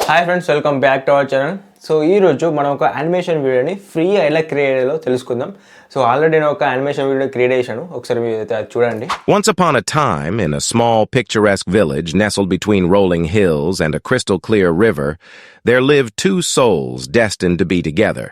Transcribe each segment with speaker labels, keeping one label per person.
Speaker 1: Hi friends, welcome back to our channel. So ఈరోజు మనం ఒక యానిమేషన్ వీడియోని ఫ్రీ ఎలా క్రియేట్ చేయాలో తెలుసుకుందాం. సో ఆల్రెడీ నేను ఒక యానిమేషన్ వీడియో క్రియేట్ చేశాను, ఒకసారి మీరు అది చూడండి.
Speaker 2: Once upon a time, in a small picturesque village nestled between rolling hills and a crystal clear river, there lived two souls destined to be together,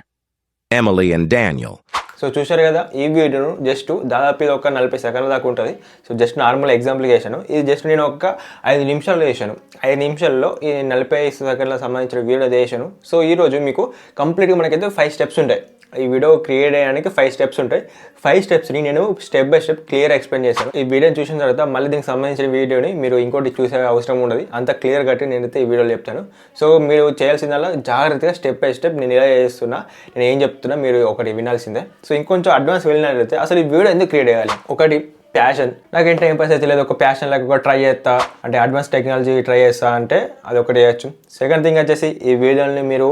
Speaker 2: Emily and Daniel.
Speaker 1: So చూశారు కదా, ఈ వీడియోను just దాదాపు ఇది ఒక 40 సెకండ్ల దాకా ఉంటుంది. సో జస్ట్ నార్మల్ ఎగ్జాంపుల్ చేశాను. ఇది జస్ట్ నేను ఒక 5 నిమిషాల్లో చేశాను. 5 నిమిషాల్లో ఈ 40 సెకండ్లకు సంబంధించిన వీడియో చేశాను. సో ఈరోజు మీకు కంప్లీట్గా మనకైతే 5 స్టెప్స్ ఉంటాయి. ఈ వీడియో క్రియేట్ చేయడానికి 5 స్టెప్స్ ఉంటాయి. 5 స్టెప్స్ని నేను step by step clear explain చేశాను. ఈ వీడియోని చూసిన తర్వాత మళ్ళీ దీనికి సంబంధించిన వీడియోని మీరు ఇంకోటి చూసే అవసరం ఉండదు. అంత క్లియర్ కట్టి నేనైతే ఈ వీడియోలో చెప్తాను. సో మీరు చేయాల్సిందల్లా జాగ్రత్తగా స్టెప్ బై స్టెప్ నేను ఎలా చేస్తున్నా, నేను ఏం చెప్తున్నా మీరు ఒకటి వినాల్సిందే. సో ఇంకొంచెం అడ్వాన్స్ వెళ్ళినట్లయితే అసలు ఈ వీడియో ఎందుకు క్రియేట్ చేయాలి? ఒకటి ప్యాషన్, నాకేం టైం పాస్ అయితే లేదు, ఒక ప్యాషన్ లేక ఒక ట్రై చేస్తా అంటే అడ్వాన్స్ టెక్నాలజీ ట్రై చేస్తా అంటే అది ఒకటి చేయొచ్చు. సెకండ్ థింగ్ వచ్చేసి ఈ వీడియోని మీరు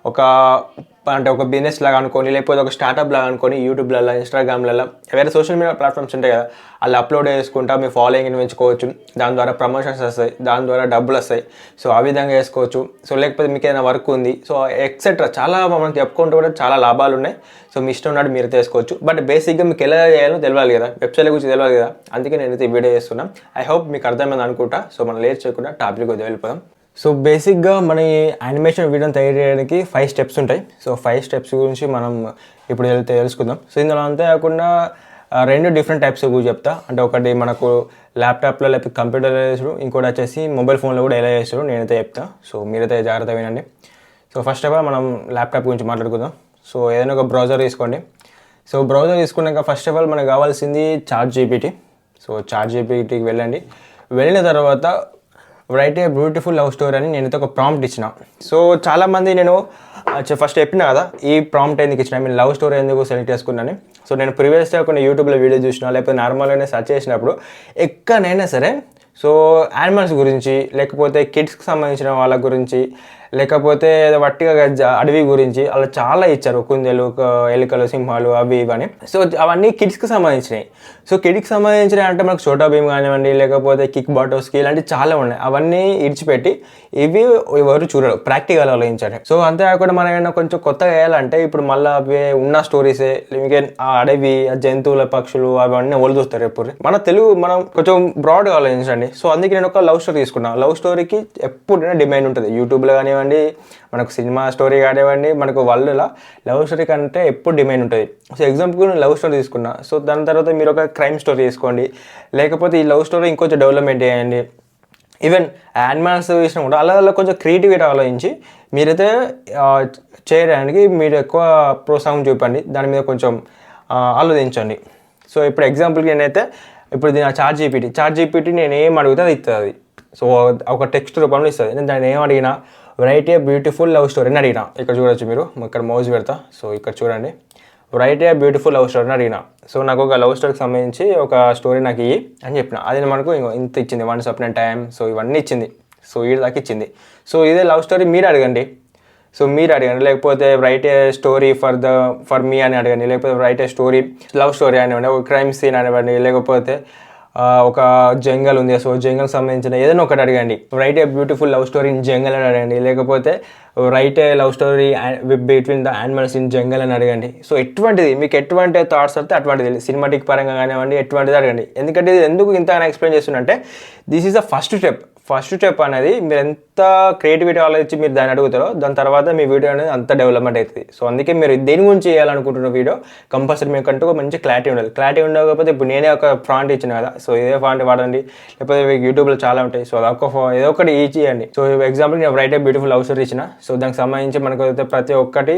Speaker 1: ఒక బిజినెస్ లాగా అనుకోని, లేకపోతే ఒక స్టార్ట్అప్ లాగా అనుకోని యూట్యూబ్లలో, ఇన్స్టాగ్రామ్లలో, వేరే సోషల్ మీడియా ప్లాట్ఫామ్స్ ఉంటాయి కదా, అలా అప్లోడ్ చేసుకుంటా మీ ఫాలోయింగ్ని పెంచుకోవచ్చు. దాని ద్వారా ప్రమోషన్స్ వస్తాయి, దాని ద్వారా డబ్బులు వస్తాయి. సో ఆ విధంగా చేసుకోవచ్చు. సో లేకపోతే మీకు ఏదైనా వర్క్ ఉంది, సో ఎక్సెట్రా చాలా మనకి చెప్పుకుంటూ కూడా చాలా లాభాలు ఉన్నాయి. సో మీ ఇష్టం ఉన్నట్టు మీరు చేసుకోవచ్చు. బట్ బేసిక్గా మీకు ఎలా చేయాలో తెలియాలి కదా, వెబ్సైట్ గురించి తెలియాలి కదా, అందుకే నేనైతే ఈ వీడియో చేస్తున్నాను. ఐ హోప్ మీకు అర్థమైంది అనుకుంటా. సో మనం లేట్ చేయకుండా టాపిక్ వెళ్ళిపోదాం. సో బేసిక్గా మన యానిమేషన్ వీడియోని తయారు చేయడానికి 5 స్టెప్స్ ఉంటాయి. సో 5 స్టెప్స్ గురించి మనం ఇప్పుడు తెలుసుకుందాం. సో ఇందులో అంతేకాకుండా 2 డిఫరెంట్ టైప్స్ గురించి చెప్తా. అంటే ఒకటి మనకు ల్యాప్టాప్లో లేకపోతే కంప్యూటర్లో చేసాడు, ఇంకోటి వచ్చేసి మొబైల్ ఫోన్లో కూడా ఎలా చేస్తాడు నేనైతే చెప్తా. సో మీరైతే జాగ్రత్త వినండి. సో ఫస్ట్ ఆఫ్ ఆల్ మనం ల్యాప్టాప్ గురించి మాట్లాడుకుందాం. సో ఏదైనా ఒక బ్రౌజర్ తీసుకోండి. సో బ్రౌజర్ తీసుకున్నాక ఫస్ట్ ఆఫ్ ఆల్ మనకు కావాల్సింది ChatGPT. సో ChatGPTకి వెళ్ళండి. వెళ్ళిన తర్వాత right a beautiful love story అని నేనైతే ఒక ప్రాంప్ట్ ఇచ్చిన. సో చాలామంది నేను ఫస్ట్ చెప్పినా కదా ఈ ప్రాంప్ట్ ఎందుకు ఇచ్చిన, నేను లవ్ స్టోరీ ఎందుకు సెలెక్ట్ చేసుకున్నాను. సో నేను ప్రీవియస్గా కొన్ని యూట్యూబ్లో వీడియో చూసినా, లేకపోతే నార్మల్గానే సెర్చ్ చేసినప్పుడు ఎక్కడైనా సరే సో యానిమల్స్ గురించి, లేకపోతే కిడ్స్కి సంబంధించిన వాళ్ళ గురించి, లేకపోతే వట్టిగా అడవి గురించి అలా చాలా ఇచ్చారు. కుందేలు, ఎలుకలు, సింహాలు, అవి ఇవని. సో అవన్నీ కిడ్స్కి సంబంధించినవి. సో కిడ్స్కి సంబంధించినవి అంటే మనకు ఛోటా భీమ్ కానివ్వండి, లేకపోతే కిక్ బాటోస్కి, ఇలాంటివి చాలా ఉన్నాయి. అవన్నీ ఇడిచిపెట్టి ఇవి ఎవరు చూడరు, ప్రాక్టికల్ ఆలోచించారు. సో అంతేకాకుండా మనం ఏమైనా కొంచెం కొత్తగా వేయాలంటే ఇప్పుడు మళ్ళీ అవి ఉన్న స్టోరీసే, ఆ అడవి, జంతువుల, పక్షులు అవన్నీ వాళ్ళు చూస్తారు. ఎప్పుడు మనం కొంచెం బ్రాడ్గా ఆలోచించండి. సో అందుకే నేను ఒక లవ్ స్టోరీ తీసుకున్నాను. లవ్ స్టోరీకి ఎప్పుడైనా డిమాండ్ ఉంటుంది. యూట్యూబ్లో కానివ్వండి, మనకు సినిమా స్టోరీ కానివ్వండి, మనకు వరల్డ్లో లవ్ స్టోరీ కంటే ఎప్పుడు డిమాండ్ ఉంటుంది. సో ఎగ్జాంపుల్ నేను లవ్ స్టోరీ తీసుకున్నా. సో దాని తర్వాత మీరు ఒక క్రైమ్ స్టోరీ తీసుకోండి, లేకపోతే ఈ లవ్ స్టోరీ ఇంకొంచెం డెవలప్మెంట్ చేయండి. ఈవెన్ యానిమల్స్ చేసినా కూడా అలా కొంచెం క్రియేటివిటీ ఆలోచించి మీరైతే చేయడానికి మీరు ఎక్కువ ప్రోత్సాహం చూపండి, దాని మీద కొంచెం ఆలోచించండి. సో ఇప్పుడు ఎగ్జాంపుల్కి నేనైతే ఇప్పుడు ChatGPT నేను ఏం అడిగితే అది ఇస్తుంది. సో ఒక టెక్స్ట్ రూపంలో ఇస్తుంది. నేను దాన్ని ఏం అడిగినా right a beautiful love story అని అడిగినా. ఇక్కడ చూడొచ్చు మీరు, ఇక్కడ మౌజ్ పెడతా. సో ఇక్కడ చూడండి, right a beautiful love story అని అడిగినా. సో నాకు ఒక లవ్ స్టోరీకి సంబంధించి ఒక స్టోరీ నాకు ఇయ్యి అని చెప్పిన. అది మనకు ఇంత ఇచ్చింది, వన్స్ అపాన్ టైం. సో ఇవన్నీ ఇచ్చింది. సో వీడి దాకా ఇచ్చింది. సో ఇదే లవ్ స్టోరీ మీరు అడగండి. లేకపోతే write A story for me అని అడగండి, లేకపోతే రైట్ ఏ స్టోరీ లవ్ స్టోరీ అనివ్వండి, ఒక క్రైమ్ సీన్ అనివ్వండి, లేకపోతే ఒక జంగల్ ఉంది. సో జంగల్ సంబంధించిన ఏదైనా ఒకటి అడగండి. Write a beautiful love story in jungle అని అడగండి, లేకపోతే write a love story between the animals in jungle అని అడగండి. సో ఎటువంటిది మీకు ఎటువంటి థాట్స్ వస్తే అటువంటిది, సినిమాటిక్ పరంగా కానివ్వండి, ఎటువంటిది అడగండి. ఎందుకంటే ఇది ఎందుకు ఇంతగానో ఎక్స్ప్లెయిన్ చేస్తున్నంటే this is the first step అనేది మీరు ఎంత క్రియేటివిటీ ఆలోచించి మీరు దాన్ని అడుగుతారో దాని తర్వాత మీ వీడియో అనేది అంత డెవలప్మెంట్ అవుతుంది. సో అందుకే మీరు దేని గురించి చేయాలనుకుంటున్న వీడియో కంపల్సరీ మీకంటూ ఒక మంచి క్లారిటీ ఉండాలి. క్లారిటీ ఉండకపోతే ఇప్పుడు నేనే ఒక ఫాంట్ ఇచ్చిన కదా, సో ఇదే ఫాంట్ వాడండి, లేకపోతే మీకు యూట్యూబ్లో చాలా ఉంటాయి. సో ఏదో ఒకటి ఈచ్ చేయండి. సో ఎగ్జాంపుల్ నేను right a beautiful love story ఇచ్చిన. సో దానికి సంబంధించి మనకు అయితే ప్రతి ఒక్కటి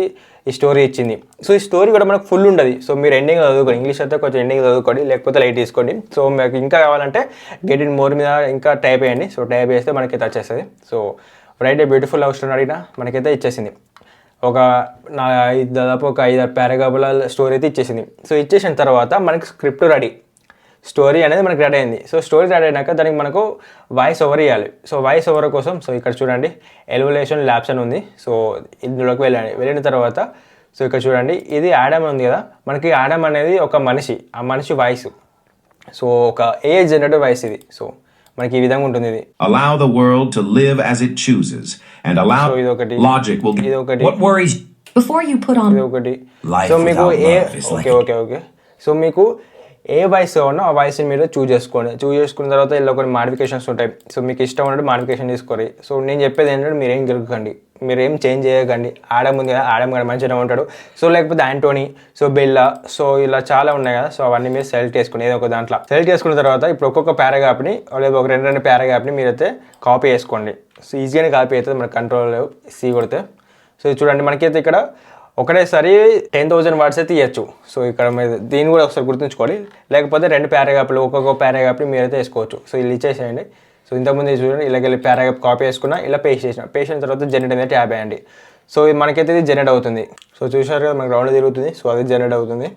Speaker 1: ఈ స్టోరీ ఇచ్చింది. సో ఈ స్టోరీ కూడా మనకు ఫుల్ ఉంటుంది. సో మీరు ఎండింగ్ చదువుకోండి, ఇంగ్లీష్ అయితే కొంచెం ఎండింగ్ చదువుకోండి, లేకపోతే లైట్ తీసుకోండి. సో మీకు ఇంకా కావాలంటే గెట్ ఇన్ మోర్ మీద ఇంకా టైప్ చేయండి. సో టైప్ చేస్తే మనకైతే వచ్చేస్తుంది. So right a beautiful love story అడిగినా మనకైతే ఇచ్చేసింది. దాదాపు ఒక 5-6 పారాగ్రాఫ్ల స్టోరీ అయితే ఇచ్చేసింది. సో ఇచ్చేసిన తర్వాత మనకి స్క్రిప్ట్ రెడీ, స్టోరీ అనేది మనకి రెడీ అయింది. సో స్టోరీ రెడీ అయినాక దానికి మనకు వాయిస్ ఓవర్ ఇవ్వాలి. సో వాయిస్ ఓవర్ కోసం సో ఇక్కడ చూడండి ఎలివేషన్ ల్యాబ్స్ అని ఉంది. సో ఇందులోకి వెళ్ళిన తర్వాత సో ఇక్కడ చూడండి ఇది యాడమ్ ఉంది కదా, మనకి యాడమ్ అనేది ఒక మనిషి, ఆ మనిషి వాయిస్. సో ఒక ఏఐ జనరేటర్ వాయిస్ ఇది. సో మనకి ఈ విధంగా ఉంటుంది ఇది.
Speaker 2: Allow the world to live as it chooses and allow logic will
Speaker 3: What worries before you put on
Speaker 2: life
Speaker 1: so మీకు
Speaker 2: without love is like
Speaker 1: okay so మీకు ఏ voice కావాలో ఆ వాయిస్ని మీరు చూస్ చేసుకున్న తర్వాత ఇలా కొన్ని మాడిఫికేషన్స్ ఉంటాయి. సో మీకు ఇష్టం ఉన్నట్టు మాడిఫికేషన్ తీసుకోరు. సో నేను చెప్పేది ఏంటంటే మీరేం గెలుకండి, మీరేం చేంజ్ చేయకండి. ఆడమ్ ఉంది కదా, ఆడమ్ గారు మంచిగా ఉంటాడు. సో లేకపోతే యాంటోనీ, సో బెల్లా, సో ఇలా చాలా ఉన్నాయి కదా. సో అవన్నీ మీరు సెలెక్ట్ చేసుకుని ఏదో ఒక దాంట్లో సెలెక్ట్ చేసుకున్న తర్వాత ఇప్పుడు ఒక్కొక్క పారాగ్రాఫ్ని లేదా ఒక రెండు పారాగ్రాఫ్ని మీరైతే కాపీ చేసుకోండి. సో ఈజీగానే కాపీ అవుతుంది మనకి కంట్రోల్ సి కొడితే. సో చూడండి మనకైతే ఇక్కడ ఒకటేసారి 10,000 వర్డ్స్ అయితే ఇవ్వచ్చు. సో ఇక్కడ మీరు దీన్ని కూడా ఒకసారి గుర్తుంచుకోవాలి. లేకపోతే రెండు పారాగ్రాఫ్లు ఒక్కొక్క పారాగ్రాఫ్ని మీరైతే వేసుకోవచ్చు. సో ఇలా ఇచ్చేసేయండి. సో ఇంతకుముందు చూడండి ఇలాగెళ్ళి పారాగ్రాఫ్ కాపీ చేసుకున్నా, ఇలా పేస్ట్ చేసిన తర్వాత జనరేట్ అనేది ట్యాబ్ అయ్యండి. సో మనకైతే ఇది జనరేట్ అవుతుంది. సో చూసారు కదా మనకి రౌండ్ తిరుగుతుంది. సో అది జనరేట్ అవుతుంది.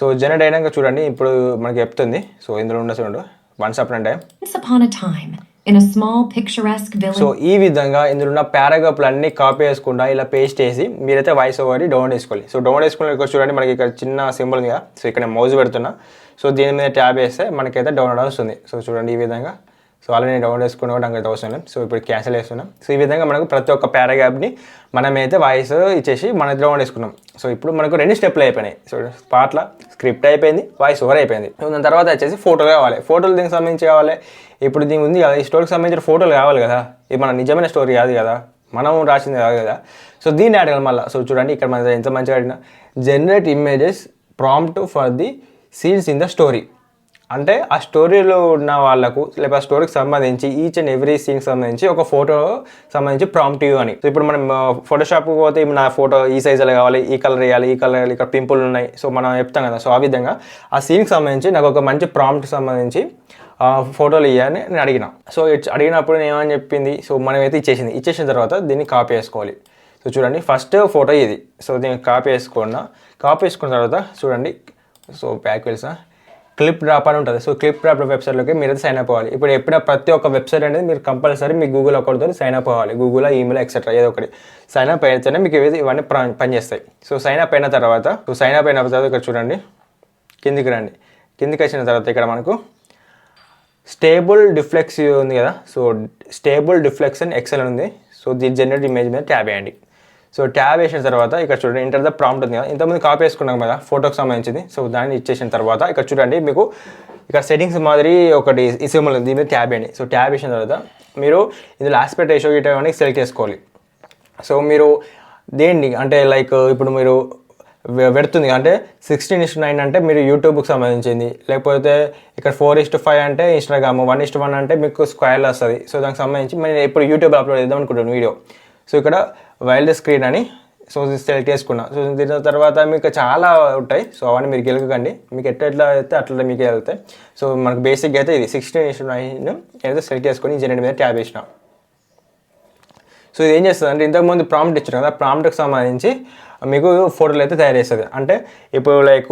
Speaker 1: సో జనరేట్ అయినాక చూడండి ఇప్పుడు మనకి చెప్తుంది. సో ఇందులో ఉన్న చూడండి once upon a time
Speaker 3: in a small picturesque village.
Speaker 1: So ఈ విధంగా ఇందులో ఉన్న పారాగ్రాఫ్లు అన్ని కాపీ చేసుకుంటా ఇలా పేస్ట్ చేసి మీరైతే వాయిస్ ఓవర్ డౌన్లోడ్ చేసుకోవాలి. సో డౌన్లోడ్ చేసుకునే చూడండి మనకి ఇక్కడ చిన్న సింబల్ ఉంది కదా. సో ఇక్కడ మౌజ్ పెడుతున్నా. సో దీని మీద ట్యాబ్ వేస్తే మనకైతే డౌన్లోడ్ వస్తుంది. సో చూడండి ఈ విధంగా. సో ఆల్రెడీ డౌన్లోడ్ చేసుకున్న కూడా నాకు అవసరం లేదు. సో ఇప్పుడు క్యాన్సిల్ చేస్తున్నాం. సో ఈ విధంగా మనకు ప్రతి ఒక్క పారాగ్రాఫ్ని మనమైతే వాయిస్ ఇచ్చేసి మనం డౌన్లోడ్ చేసుకున్నాం. సో ఇప్పుడు మనకు రెండు స్టెప్లు అయిపోయినాయి. సో పాటల స్క్రిప్ట్ అయిపోయింది, వాయిస్ ఓవర్ అయిపోయింది. దాని తర్వాత వచ్చేసి ఫోటోలు కావాలి. ఫోటోలు దీనికి సంబంధించి కావాలి. ఇప్పుడు దీనికి ఉంది కదా, ఈ స్టోరీకి సంబంధించిన ఫోటోలు కావాలి కదా. ఇది మన నిజమైన స్టోరీ కాదు కదా, మనం రాసింది కాదు కదా. సో దీన్ని అడగాలి మళ్ళీ. సో చూడండి ఇక్కడ మన ఎంత మంచిగా అడిగిన generate images prompt for the scenes in the story. అంటే ఆ స్టోరీలో ఉన్న వాళ్ళకు లేకపోతే ఆ స్టోరీకి సంబంధించి ఈచ్ అండ్ ఎవ్రీ సీన్కి సంబంధించి ఒక ఫోటో సంబంధించి ప్రాంప్ట్ అని. సో ఇప్పుడు మనం ఫోటోషాప్కి పోతే నా ఫోటో ఈ సైజులో కావాలి, ఈ కలర్ వేయాలి, ఈ కలర్ వేయాలి, ఇక్కడ పింపుల్ ఉన్నాయి. సో మనం చెప్తాం కదా. సో ఆ విధంగా ఆ సీన్కి సంబంధించి నాకు ఒక మంచి ప్రాంప్ట్కి సంబంధించి ఫోటోలు ఇవ్వని నేను అడిగిన. సో అడిగినప్పుడు నేను ఏమని చెప్పింది. సో మనమైతే ఇచ్చేసిన తర్వాత దీన్ని కాపీ చేసుకోవాలి. సో చూడండి ఫస్ట్ ఫోటో ఇది. సో దీన్ని కాపీ చేసుకున్న తర్వాత చూడండి. సో బ్యాక్ వెళ్సా క్లిప్ డ్రాప్ అని ఉంటుంది. సో క్లిప్ డ్రాప్ వెబ్సైట్లోకి మీరైతే సైన్ అప్ అవ్వాలి. ఇప్పుడు ఎప్పుడైనా ప్రతి ఒక్క వెబ్సైట్ అనేది మీరు కంపల్సరీ మీ గూగుల్ అకౌంట్తో సైన్ అప్ అవ్వాలి. గూగుల్, ఈమెయిల్ ఎక్సెట్రా ఏదో ఒకటి సైన్ అప్ అయితేనే మీకు ఇవన్నీ పనిచేస్తాయి. సో సైన్ అప్ అయిన తర్వాత ఇక్కడ చూడండి కిందికి రండి. కిందికి వచ్చిన తర్వాత ఇక్కడ మనకు స్టేబుల్ డిఫ్లెక్స్ ఉంది కదా. సో స్టేబుల్ డిఫ్లెక్షన్ ఎక్సెల్ ఉంది. సో దీని జనరేట్ ఇమేజ్ మీద ట్యాబ్ వేయండి. సో ట్యాబ్ వేసిన తర్వాత ఇక్కడ చూడండి ఇంటర్ ద ప్రాంప్ట్ ఉంది కదా. ఇంతకుముందు కాపీ వేసుకున్నాం కదా ఫోటోకి సంబంధించింది. సో దాన్ని ఇచ్చేసిన తర్వాత ఇక్కడ చూడండి మీకు ఇక్కడ సెట్టింగ్స్ మాదిరి ఒకటి ఈ సింబల్ ఉంది, దీని మీద ట్యాబ్ వేయండి. సో ట్యాబ్ వేసిన తర్వాత మీరు ఇందులో ఆస్పెక్ట్ రేషియో ఇటువంటి సెలెక్ట్ చేసుకోవాలి. సో మీరు దేన్ని అంటే లైక్ ఇప్పుడు మీరు పెడుతుంది అంటే 16:9 అంటే మీరు యూట్యూబ్కి సంబంధించింది, లేకపోతే ఇక్కడ 4:5 అంటే ఇన్స్టాగ్రామ్, 1:1 అంటే మీకు స్క్వేర్లో వస్తుంది. సో దానికి సంబంధించి నేను ఇప్పుడు యూట్యూబ్ అప్లోడ్ చేద్దాం అనుకుంటాను వీడియో. సో ఇక్కడ వైల్డ్ స్క్రీన్ అని సో సెలెక్ట్ చేసుకున్నా. సో దీని తర్వాత మీకు చాలా ఉంటాయి. సో అవన్నీ మీరు గెలకండి, మీకు ఎట్లా అయితే అట్లా మీకు వెళ్తాయి. సో మనకు బేసిక్గా అయితే ఇది 16:9 ఏదైతే సెలెక్ట్ చేసుకొని జనరేట్ మీద ట్యాబ్ వేసిన. సో ఇది ఏం చేస్తుంది అంటే ఇంతకుముందు ప్రాంప్ట్ ఇచ్చారు కదా, ప్రాంప్ట్కి సంబంధించి మీకు ఫోటోలు అయితే తయారు చేస్తుంది. అంటే ఇప్పుడు లైక్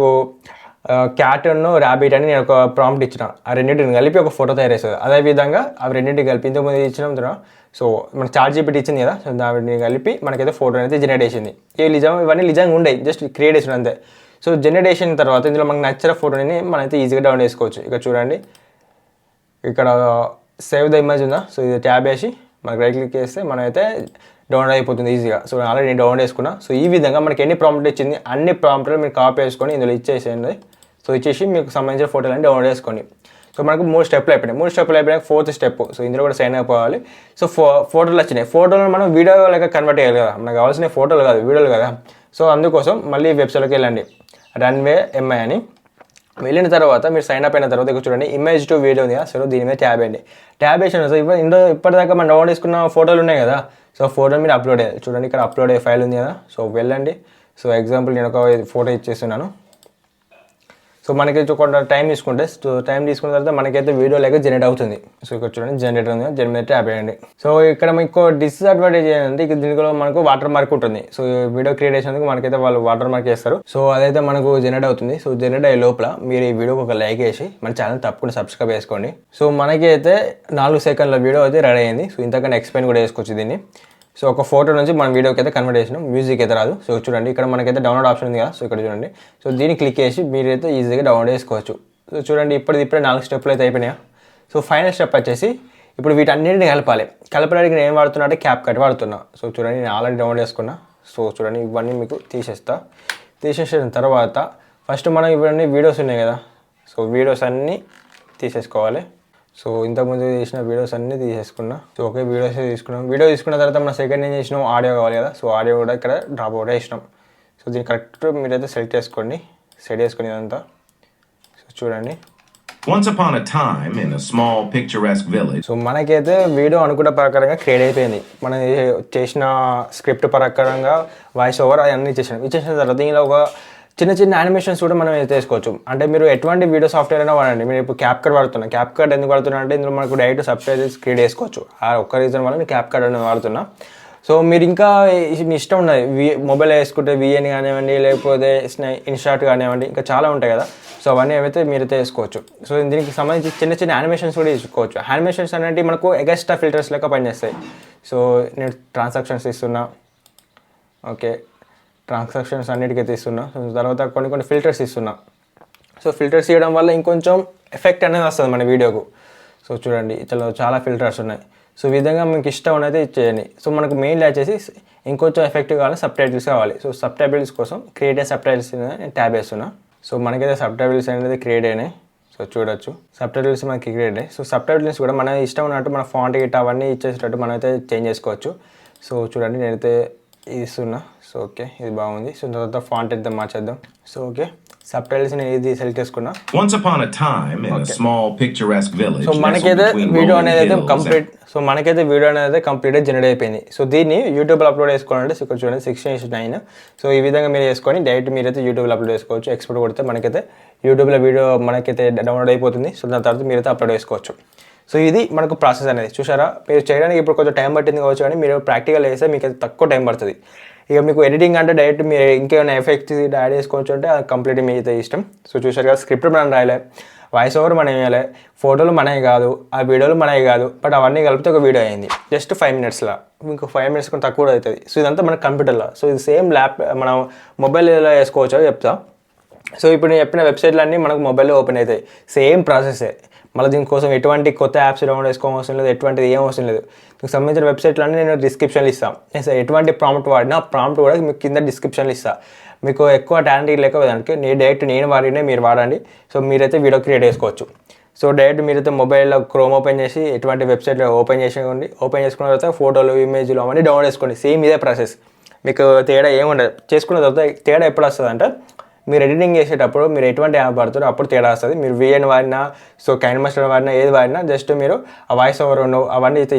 Speaker 1: క్యాట్ ర్యాబిట్ అని నేను ఒక ప్రాంప్ట్ ఇచ్చిన, ఆ రెండింటిని కలిపి ఒక ఫోటో తయారు చేస్తుంది. అదేవిధంగా అవి రెండింటిని కలిపి ఇంతకుముందు ఇచ్చినాం కదా. సో మనకు ఛాట్‌జీపీటీ ఇచ్చింది కదా. సో దాన్ని కలిపి మనకైతే ఫోటో అనేది జనరేట్ చేసింది. ఇవన్నీ నిజంగా ఉండేవి, జస్ట్ క్రియేట్ చేసిన అంతే. సో జనరేట్ చేసిన తర్వాత ఇందులో మనకు నచ్చిన ఫోటోని మనమైతే ఈజీగా డౌన్లోడ్ చేసుకోవచ్చు. ఇక్కడ చూడండి ఇక్కడ సేవ్ ద ఇమేజ్ ఉందా. సో ఇది ట్యాబ్ వేసి మనకు రైట్ క్లిక్ చేస్తే మనమైతే డౌన్లోడ్ అయిపోతుంది ఈజీగా. సో ఆల్రెడీ నేను డౌన్లోడ్ చేసుకున్నా. సో ఈ విధంగా మనకి ఎన్ని ప్రాంప్ట్ ఇచ్చింది అన్ని ప్రాంప్ట్లు మీరు కాపీ చేసుకొని ఇందులో ఇచ్చేసేయండి. సో ఇచ్చేసి మీకు సంబంధించిన ఫోటోలని డౌన్లోడ్ చేసుకోండి. సో మనకు 3 స్టెప్లు అయిపోయినాయి. 3 స్టెప్లు అయిపోయినాక 4th స్టెప్. సో ఇందులో కూడా సైన్ అయిపోవాలి. సో ఫోటోలు వచ్చినాయి. ఫోటోలను మనం వీడియో లెక్క కన్వర్ట్ చేయాలి కదా. మనకు కావాల్సిన ఫోటోలు కాదు వీడియోలు కదా. సో అందుకోసం మళ్ళీ వెబ్సైట్లోకి వెళ్ళండి, రన్వే ఎంఐ అని. వెళ్ళిన తర్వాత మీరు సైన్ అప్ అయిన తర్వాత ఇక్కడ చూడండి ఇమేజ్ టు వీడియో ఉంది కదా. సో దీని మీద ట్యాబ్ వేయండి. ట్యాబ్ వేసిన ఇప్పటిదాకా మనం డౌన్లోడ్ చేసుకున్న ఫోటోలు ఉన్నాయి కదా. సో ఫోటో మీరు అప్లోడ్ చేయాలి. చూడండి ఇక్కడ అప్లోడ్ అయ్యే ఫైల్ ఉంది కదా. సో వెళ్ళండి. సో ఎగ్జాంపుల్ నేను ఒక ఫోటో ఇచ్చేస్తున్నాను. సో మనకి కొంత టైం తీసుకుంటే టైం తీసుకున్న తర్వాత మనకైతే వీడియో లేక జనరేట్ అవుతుంది. సో ఇక్కడ చూడండి జనరేట్ ఉంది, జనరేట్ ట్యాబ్ వేయండి. సో ఇక్కడ మీకు డిస్అడ్వాంటేజ్ ఏంటంటే ఇక్కడ దీనిలో మనకు వాటర్ మార్క్ ఉంటుంది. సో వీడియో క్రియేట్ చేసేందుకు మనకైతే వాళ్ళు వాటర్ మార్క్ చేస్తారు. సో అదైతే మనకు జనరేట్ అవుతుంది. సో జనరేట్ అయ్యే లోపల మీరు ఈ వీడియోకి ఒక లైక్ వేసి మన ఛానల్ తప్పకుండా సబ్స్క్రైబ్ చేసుకోండి. సో మనకి అయితే 4 సెకండ్ల వీడియో అయితే రెడీ అయింది. సో ఇంతకన్నా ఎక్స్ప్లెయిన్ కూడా చేసుకోవచ్చు దీన్ని. సో ఒక ఫోటో నుంచి మన వీడియోకి అయితే కన్వర్ట్ చేసినాం, మ్యూజిక్ అయితే రాదు. సో చూడండి ఇక్కడ మనకైతే డౌన్లోడ్ ఆప్షన్ ఉంది కదా. సో ఇక్కడ చూడండి. సో దీన్ని క్లిక్ చేసి మీరైతే ఈజీగా డౌన్లోడ్ చేసుకోవచ్చు. సో చూడండి ఇప్పుడే 4 స్టెప్లు అయితే అయిపోయినాయి. సో ఫైనల్ స్టెప్ వచ్చేసి ఇప్పుడు వీటన్నిటిని కలపడానికి నేను వాడుతున్నా అంటే క్యాప్కట్ వాడుతున్నా. సో చూడండి నేను ఆల్రెడీ డౌన్లోడ్ చేసుకున్నా. సో చూడండి ఇవన్నీ మీకు తీసేసిన తర్వాత ఫస్ట్ మనం ఇవన్నీ వీడియోస్ ఉన్నాయి కదా, సో వీడియోస్ అన్నీ తీసేసుకోవాలి. సో ఇంతకుముందు చేసిన వీడియోస్ అన్నీ తీసేసుకున్నా. సో ఓకే వీడియోస్ తీసుకున్నాం. వీడియో తీసుకున్న తర్వాత మన సెకండ్ ఏం చేసినాం, ఆడియో కావాలి కదా. సో ఆడియో కూడా ఇక్కడ డ్రాప్ అవుట్ వేసినాం. సో దీన్ని కరెక్ట్ మీరైతే సెట్ చేసుకొని ఇదంతా. సో చూడండి
Speaker 2: Once upon a time in a small picturesque village.
Speaker 1: So మనకైతే వీడియో అనుకున్న ప్రకారంగా క్రియేట్ అయిపోయింది. మనం చేసిన స్క్రిప్ట్ ప్రకారంగా వాయిస్ ఓవర్ అవన్నీ ఇచ్చేసిన తర్వాత దీనిలో ఒక చిన్న యానిమేషన్స్ కూడా మనం చేసుకోవచ్చు. అంటే మీరు ఎటువంటి వీడియో సాఫ్ట్వేర్ అయినా వాడండి. మీరు ఇప్పుడు క్యాప్కట్ వాడుతున్నా. క్యాప్కట్ ఎందుకు వాడుతున్నా అంటే ఇందులో మనకు డైరెక్ట్ సబ్‌టైటిల్స్ క్రియేట్ చేసుకోవచ్చు. ఆ ఒక్క రీజన్ వల్ల నేను క్యాప్కట్ అనేది వాడుతున్నా. సో మీరు ఇంకా మీ ఇష్టం ఉన్నది మొబైల్ వేసుకుంటే విఎన్ కానివ్వండి, లేకపోతే ఇన్‌షాట్ కానివ్వండి, ఇంకా చాలా ఉంటాయి కదా. సో అవన్నీ ఏవైతే మీరైతే వేసుకోవచ్చు. సో దీనికి సంబంధించి చిన్న యానిమేషన్స్ కూడా తీసుకోవచ్చు. యానిమేషన్స్ అనేవి మనకు ఎగస్ట్రా ఫిల్టర్స్ లెక్క పనిచేస్తాయి. సో నేను ట్రాన్సాక్షన్స్ ఇస్తున్నా. ఓకే ట్రాన్సాక్షన్స్ అన్నిటికైతే ఇస్తున్నా. తర్వాత కొన్ని ఫిల్టర్స్ ఇస్తున్నా. సో ఫిల్టర్స్ ఇవ్వడం వల్ల ఇంకొంచెం ఎఫెక్ట్ అనేది వస్తుంది మన వీడియోకు. సో చూడండి చాలా ఫిల్టర్స్ ఉన్నాయి. సో ఈ విధంగా మీకు ఇష్టం అనేది ఇచ్చేయండి. సో మనకు మెయిన్లీ వచ్చేసి ఇంకొంచెం ఎఫెక్టివ్ కావాలి, సబ్‌టైటిల్స్ కావాలి. సో సబ్‌టైటిల్స్ కోసం క్రియేట్ సబ్‌టైటిల్స్ నేను ట్యాబ్ వేస్తున్నా. సో మనకైతే సబ్‌టైటిల్స్ అనేది క్రియేట్ అయినాయి. సో చూడొచ్చు సబ్‌టైటిల్స్ మనకి క్రియేట్ అయ్యాయి. సో సబ్‌టైటిల్స్ కూడా మన ఇష్టం ఉన్నట్టు మన ఫాంట్ గిట్ అవన్నీ ఇచ్చేసేటట్టు మనమైతే చేంజ్ చేసుకోవచ్చు. సో చూడండి నేనైతే ఇది ఇస్తున్నా. సో ఓకే ఇది బాగుంది. సో తర్వాత ఫాంట్ అయితే మార్చేద్దాం. సో ఓకే సబ్‌టైటిల్స్ నేను ఇది సెలెక్ట్ చేసుకున్నా.
Speaker 2: Once upon a time in a small picturesque village.
Speaker 1: So మనకైతే వీడియో అనేది కంప్లీట్గా జనరేట్ అయిపోయింది. సో దీన్ని యూట్యూబ్లో అప్లోడ్ చేసుకోవాలంటే ఇక్కడ చూడండి 16:9. సో ఈ విధంగా మీరు వేసుకొని డైరెక్ట్ మీరైతే యూట్యూబ్లో అప్లోడ్ చేసుకోవచ్చు. ఎక్స్పోర్ట్ కొడితే మనకైతే యూట్యూబ్లో వీడియో మనకైతే డౌన్లోడ్ అయిపోతుంది. సో దాని తర్వాత మీరైతే అప్లోడ్ చేసుకోవచ్చు. సో ఇది మనకు ప్రాసెస్ అనేది చూసారా. మీరు చేయడానికి ఇప్పుడు కొంచెం టైం పట్టింది కావచ్చు, కానీ మీరు ప్రాక్టికల్ వేస్తే మీకు అయితే తక్కువ టైం పడుతుంది. ఇక మీకు ఎడిటింగ్ అంటే డైరెక్ట్ మీరు ఇంకేమైనా ఎఫెక్ట్స్ యాడ్ చేసుకోవచ్చు అంటే అది కంప్లీట్ మీ అయితే ఇష్టం. సో చూసారు కదా స్క్రిప్ట్ మనం రాయలే, వాయిస్ ఓవర్ మనం వేయాలి, ఫోటోలు మనవి కాదు, ఆ వీడియోలు మనవి కాదు, బట్ అవన్నీ కలిపితే ఒక వీడియో అయింది జస్ట్ 5 minutesలో. మీకు 5 minutes కొంచెం తక్కువ అవుతుంది. సో ఇదంతా మన కంప్యూటర్లో. సో ఇది సేమ్ మనం మొబైల్లో వేసుకోవచ్చో చెప్తా. సో ఇప్పుడు నేను చెప్పిన వెబ్సైట్లన్నీ మనకు మొబైల్లో ఓపెన్ అవుతాయి. సేమ్ ప్రాసెసే. మళ్ళీ దీనికోసం ఎటువంటి కొత్త యాప్స్ డౌన్లోడ్ చేసుకోవడం అవసరం లేదు, ఎటువంటిది ఏం అవసరం లేదు. మీకు సంబంధించిన వెబ్సైట్లన్నీ నేను డిస్క్రిప్షన్లో ఇస్తాను. ఎటువంటి ప్రాంప్ట్ వాడినా ప్రాంప్ట్ కూడా మీకు కింద డిస్క్రిప్షన్లో ఇస్తాను. మీకు ఎక్కువ టాలెంట్ లేక దానికి నేను వాడినే మీరు వాడండి. సో మీరైతే వీడియో క్రియేట్ చేసుకోవచ్చు. సో డైరెక్ట్ మీరైతే మొబైల్లో క్రోమ్ ఓపెన్ చేసి ఎటువంటి వెబ్సైట్లో ఓపెన్ చేసుకున్న తర్వాత ఫోటోలు, ఇమేజ్లు అవన్నీ డౌన్లోడ్ చేసుకోండి. సేమ్ ఇదే ప్రాసెస్. మీకు తేడా ఏముండదు. చేసుకున్న తర్వాత తేడా ఎప్పుడు వస్తుంది అంటే మీరు ఎడిటింగ్ చేసేటప్పుడు మీరు ఎటువంటి యాప్ వాడుతారో అప్పుడు తేడా వస్తుంది. మీరు విఎన్ వాడినా, సో కైన్మాస్టర్ వాడినా, ఏది వాడినా జస్ట్ మీరు ఆ వాయిస్ ఓవర్ అవన్నీ అయితే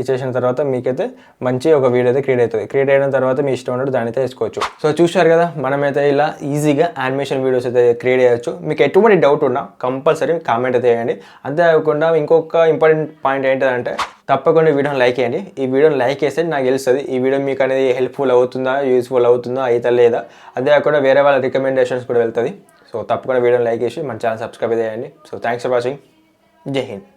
Speaker 1: ఇచ్చేసిన తర్వాత మీకైతే మంచి ఒక వీడియో అయితే క్రియేట్ అవుతుంది. క్రియేట్ అయిన తర్వాత మీ ఇష్టం ఉన్నట్టు దాని అయితే వేసుకోవచ్చు. సో చూశారు కదా మనమైతే ఇలా ఈజీగా యానిమేషన్ వీడియోస్ అయితే క్రియేట్ చేయవచ్చు. మీకు ఎటువంటి డౌట్ ఉన్నా కంపల్సరీ కామెంట్ అయితే వేయండి. అంతేకాకుండా ఇంకొక ఇంపార్టెంట్ పాయింట్ ఏంటంటే తప్పకుండా ఈ వీడియోని లైక్ చేయండి. ఈ వీడియోని లైక్ చేస్తే నాకు తెలుస్తుంది ఈ వీడియో మీకు అనేది హెల్ప్ఫుల్ అవుతుందా, యూస్ఫుల్ అవుతుందా, అయితే లేదా. అదే కాకుండా వేరే వాళ్ళ రికమెండేషన్స్ కూడా వెళ్తుంది. సో తప్పకుండా వీడియోని లైక్ చేసి మన ఛానల్ సబ్స్క్రైబ్ చేయండి. So thanks for watching. జై హింద్.